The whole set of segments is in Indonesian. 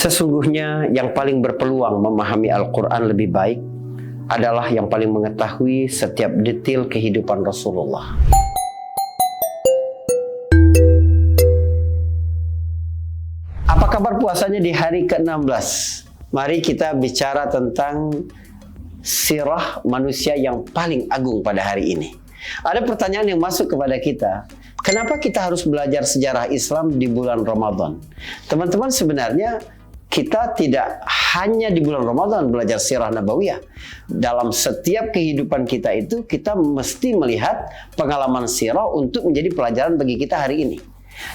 Sesungguhnya yang paling berpeluang memahami Al-Quran lebih baik adalah yang paling mengetahui setiap detail kehidupan Rasulullah. Apa kabar puasanya di hari ke-16? Mari kita bicara tentang sirah manusia yang paling agung pada hari ini. Ada pertanyaan yang masuk kepada kita. Kenapa kita harus belajar sejarah Islam di bulan Ramadan? Teman-teman, sebenarnya kita tidak hanya di bulan Ramadan belajar sirah nabawiyah. Dalam setiap kehidupan kita itu, kita mesti melihat pengalaman sirah untuk menjadi pelajaran bagi kita hari ini.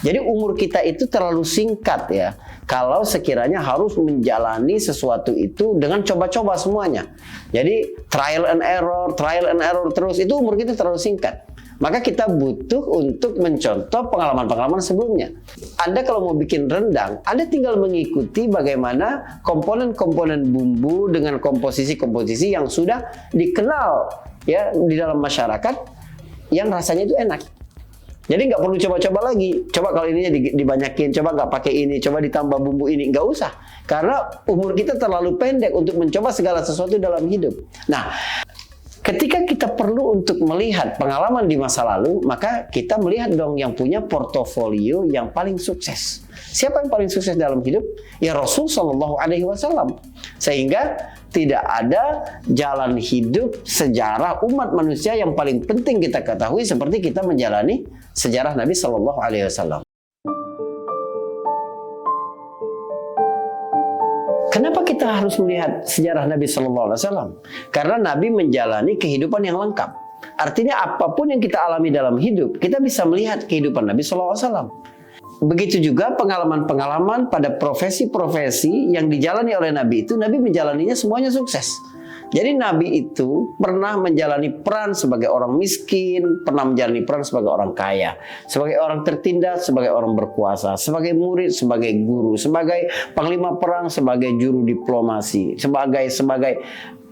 Jadi umur kita itu terlalu singkat ya, kalau sekiranya harus menjalani sesuatu itu dengan coba-coba semuanya. Jadi trial and error terus, itu umur kita terlalu singkat. Maka kita butuh untuk mencontoh pengalaman-pengalaman sebelumnya. Anda kalau mau bikin rendang, Anda tinggal mengikuti bagaimana komponen-komponen bumbu dengan komposisi-komposisi yang sudah dikenal ya di dalam masyarakat, yang rasanya itu enak. Jadi nggak perlu coba-coba lagi. Coba kalau ininya dibanyakin, coba nggak pakai ini, coba ditambah bumbu ini, nggak usah. Karena umur kita terlalu pendek untuk mencoba segala sesuatu dalam hidup. Nah, ketika kita perlu untuk melihat pengalaman di masa lalu, maka kita melihat dong yang punya portofolio yang paling sukses. Siapa yang paling sukses dalam hidup? Ya Rasul Shallallahu Alaihi Wasallam. Sehingga tidak ada jalan hidup sejarah umat manusia yang paling penting kita ketahui seperti kita menjalani sejarah Nabi Shallallahu Alaihi Wasallam. Kenapa kita harus melihat sejarah Nabi Sallallahu Alaihi Wasallam? Karena Nabi menjalani kehidupan yang lengkap. Artinya apapun yang kita alami dalam hidup, kita bisa melihat kehidupan Nabi Sallallahu Alaihi Wasallam. Begitu juga pengalaman-pengalaman pada profesi-profesi yang dijalani oleh Nabi itu, Nabi menjalaninya semuanya sukses. Jadi Nabi itu pernah menjalani peran sebagai orang miskin, pernah menjalani peran sebagai orang kaya, sebagai orang tertindas, sebagai orang berkuasa, sebagai murid, sebagai guru, sebagai panglima perang, sebagai juru diplomasi, sebagai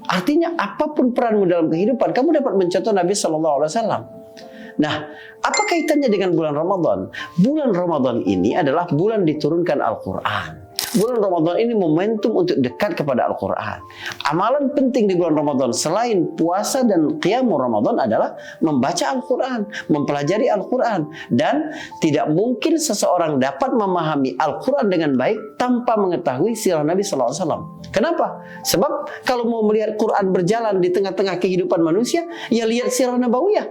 artinya apapun peranmu dalam kehidupan, kamu dapat mencontoh Nabi Shallallahu Alaihi Wasallam. Nah, apa kaitannya dengan bulan Ramadan? Bulan Ramadan ini adalah bulan diturunkan Al-Quran. Bulan Ramadan ini momentum untuk dekat kepada Al-Quran. Amalan penting di bulan Ramadan selain puasa dan qiyamul Ramadan adalah membaca Al-Quran, mempelajari Al-Quran. Dan tidak mungkin seseorang dapat memahami Al-Quran dengan baik tanpa mengetahui sirah Nabi Sallallahu Alaihi Wasallam. Kenapa? Sebab kalau mau melihat Quran berjalan di tengah-tengah kehidupan manusia, ya lihat sirah nabawiyah.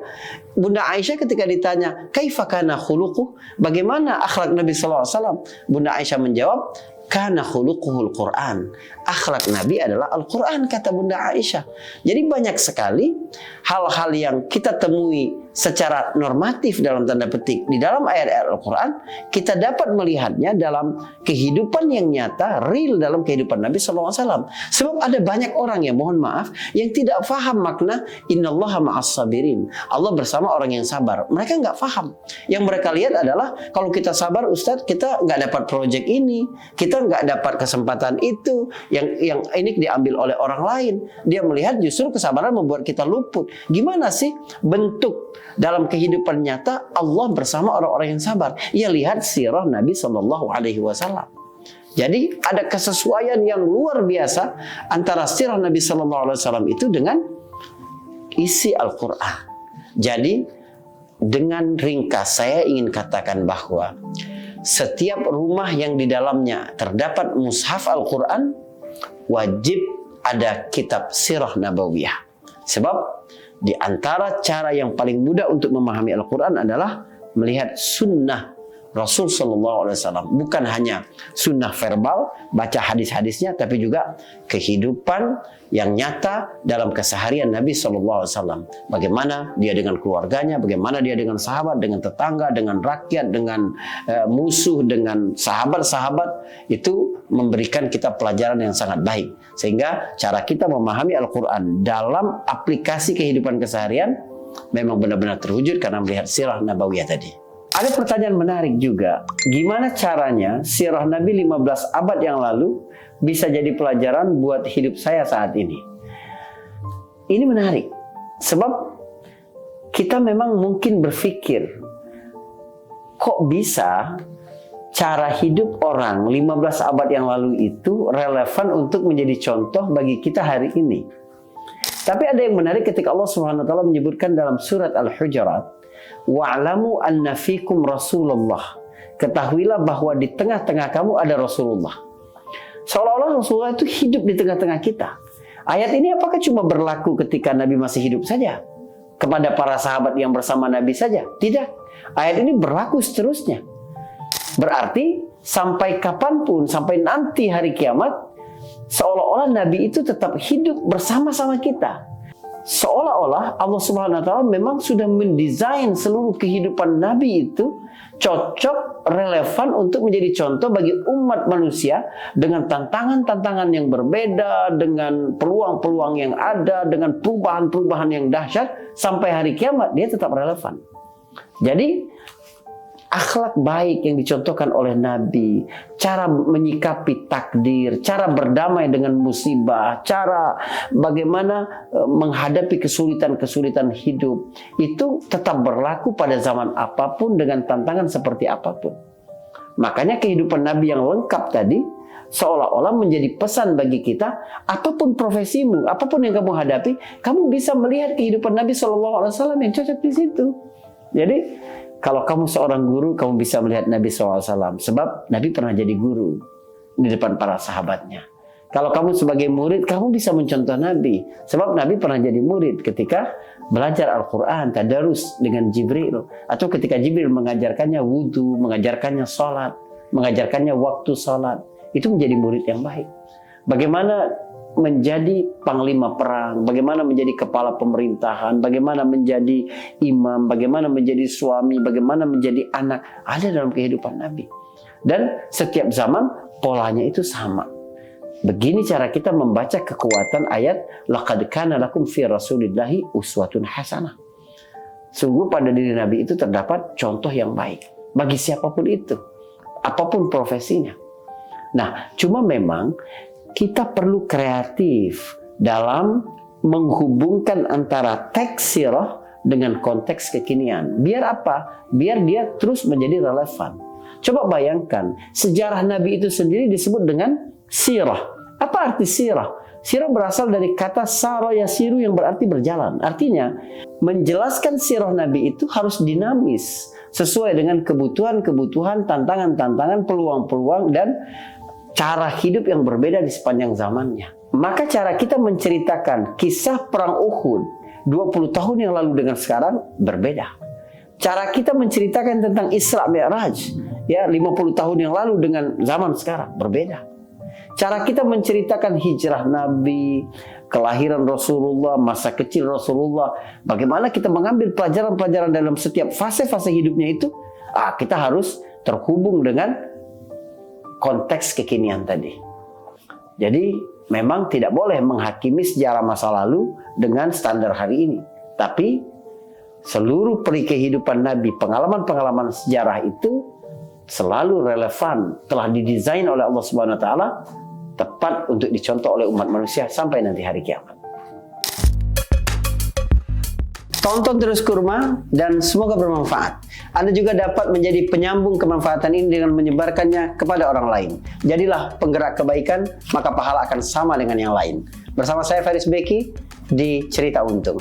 Bunda Aisyah ketika ditanya, "Kaifa kana khuluquh?" Bagaimana akhlak Nabi Sallallahu Alaihi Wasallam? Bunda Aisyah menjawab, "Kana khuluquhul Quran." Akhlak Nabi adalah Al-Quran, kata Bunda Aisyah. Jadi banyak sekali hal-hal yang kita temui secara normatif dalam tanda petik di dalam ayat-ayat Al-Quran, kita dapat melihatnya dalam kehidupan yang nyata, real dalam kehidupan Nabi SAW. Sebab ada banyak orang yang, mohon maaf, yang tidak faham makna innallaha ma'as sabirin. Allah bersama orang yang sabar. Mereka nggak faham. Yang mereka lihat adalah kalau kita sabar, Ustadz, kita nggak dapat proyek ini, kita nggak dapat kesempatan itu, yang ini diambil oleh orang lain. Dia melihat justru kesabaran membuat kita luput. Gimana sih bentuk dalam kehidupan nyata Allah bersama orang-orang yang sabar? Ya lihat sirah Nabi Sallallahu Alaihi Wasallam. Jadi ada kesesuaian yang luar biasa antara sirah Nabi Sallallahu Alaihi Wasallam itu dengan isi Al-Quran. Jadi dengan ringkas saya ingin katakan bahwa setiap rumah yang di dalamnya terdapat mushaf Al-Quran, wajib ada kitab sirah nabawiyah. Sebab di antara cara yang paling mudah untuk memahami Al-Quran adalah melihat sunnah Rasul Sallallahu Alaihi Wasallam. Bukan hanya sunnah verbal, baca hadis-hadisnya, tapi juga kehidupan yang nyata dalam keseharian Nabi Sallallahu Alaihi Wasallam. Bagaimana dia dengan keluarganya, bagaimana dia dengan sahabat, dengan tetangga, dengan rakyat, dengan musuh, dengan sahabat-sahabat. Itu memberikan kita pelajaran yang sangat baik. Sehingga cara kita memahami Al-Quran dalam aplikasi kehidupan keseharian memang benar-benar terwujud karena melihat sirah nabawiyah tadi. Ada pertanyaan menarik juga. Gimana caranya sirah Nabi 15 abad yang lalu bisa jadi pelajaran buat hidup saya saat ini? Ini menarik. Sebab kita memang mungkin berpikir, kok bisa cara hidup orang 15 abad yang lalu itu relevan untuk menjadi contoh bagi kita hari ini. Tapi ada yang menarik ketika Allah Subhanahu wa taala menyebutkan dalam surat Al-Hujurat, "Wa'lamu anna fikum Rasulullah." Ketahuilah bahwa di tengah-tengah kamu ada Rasulullah. Seolah-olah Rasulullah itu hidup di tengah-tengah kita. Ayat ini apakah cuma berlaku ketika Nabi masih hidup saja? Kepada para sahabat yang bersama Nabi saja? Tidak. Ayat ini berlaku seterusnya. Berarti sampai kapanpun, sampai nanti hari kiamat, seolah-olah Nabi itu tetap hidup bersama-sama kita. Seolah-olah Allah Subhanahu wa taala memang sudah mendesain seluruh kehidupan Nabi itu cocok, relevan untuk menjadi contoh bagi umat manusia dengan tantangan-tantangan yang berbeda, dengan peluang-peluang yang ada, dengan perubahan-perubahan yang dahsyat, sampai hari kiamat dia tetap relevan. Jadi akhlak baik yang dicontohkan oleh Nabi, cara menyikapi takdir, cara berdamai dengan musibah, cara bagaimana menghadapi kesulitan-kesulitan hidup, itu tetap berlaku pada zaman apapun dengan tantangan seperti apapun. Makanya kehidupan Nabi yang lengkap tadi seolah-olah menjadi pesan bagi kita, apapun profesimu, apapun yang kamu hadapi, kamu bisa melihat kehidupan Nabi SAW yang cocok di situ. Jadi kalau kamu seorang guru, kamu bisa melihat Nabi SAW. Sebab Nabi pernah jadi guru di depan para sahabatnya. Kalau kamu sebagai murid, kamu bisa mencontoh Nabi. Sebab Nabi pernah jadi murid ketika belajar Al-Quran, tadarus dengan Jibril. Atau ketika Jibril mengajarkannya wudhu, mengajarkannya sholat, mengajarkannya waktu sholat. Itu menjadi murid yang baik. Bagaimana menjadi panglima perang, bagaimana menjadi kepala pemerintahan, bagaimana menjadi imam, bagaimana menjadi suami, bagaimana menjadi anak, ada dalam kehidupan Nabi. Dan setiap zaman polanya itu sama. Begini cara kita membaca kekuatan ayat laqad kana lakum fi rasulillahi uswatun hasanah. Sungguh pada diri Nabi itu terdapat contoh yang baik bagi siapapun itu, apapun profesinya. Nah, cuma memang kita perlu kreatif dalam menghubungkan antara teks sirah dengan konteks kekinian. Biar apa? Biar dia terus menjadi relevan. Coba bayangkan, sejarah Nabi itu sendiri disebut dengan sirah. Apa arti sirah? Sirah berasal dari kata sara yasiru yang berarti berjalan. Artinya, menjelaskan sirah Nabi itu harus dinamis, sesuai dengan kebutuhan-kebutuhan, tantangan-tantangan, peluang-peluang, dan cara hidup yang berbeda di sepanjang zamannya. Maka cara kita menceritakan kisah perang Uhud 20 tahun yang lalu dengan sekarang berbeda. Cara kita menceritakan tentang Isra Mi'raj 50 tahun yang lalu dengan zaman sekarang berbeda. Cara kita menceritakan hijrah Nabi, kelahiran Rasulullah, masa kecil Rasulullah, bagaimana kita mengambil pelajaran-pelajaran dalam setiap fase-fase hidupnya itu, kita harus terhubung dengan konteks kekinian tadi. Jadi memang tidak boleh menghakimi sejarah masa lalu dengan standar hari ini. Tapi seluruh peri kehidupan Nabi, pengalaman-pengalaman sejarah itu selalu relevan, telah didesain oleh Allah Subhanahu wa taala tepat untuk dicontoh oleh umat manusia sampai nanti hari kiamat. Tonton terus Kurma dan semoga bermanfaat. Anda juga dapat menjadi penyambung kemanfaatan ini dengan menyebarkannya kepada orang lain. Jadilah penggerak kebaikan, maka pahala akan sama dengan yang lain. Bersama saya Faris Beki di Cerita Untung.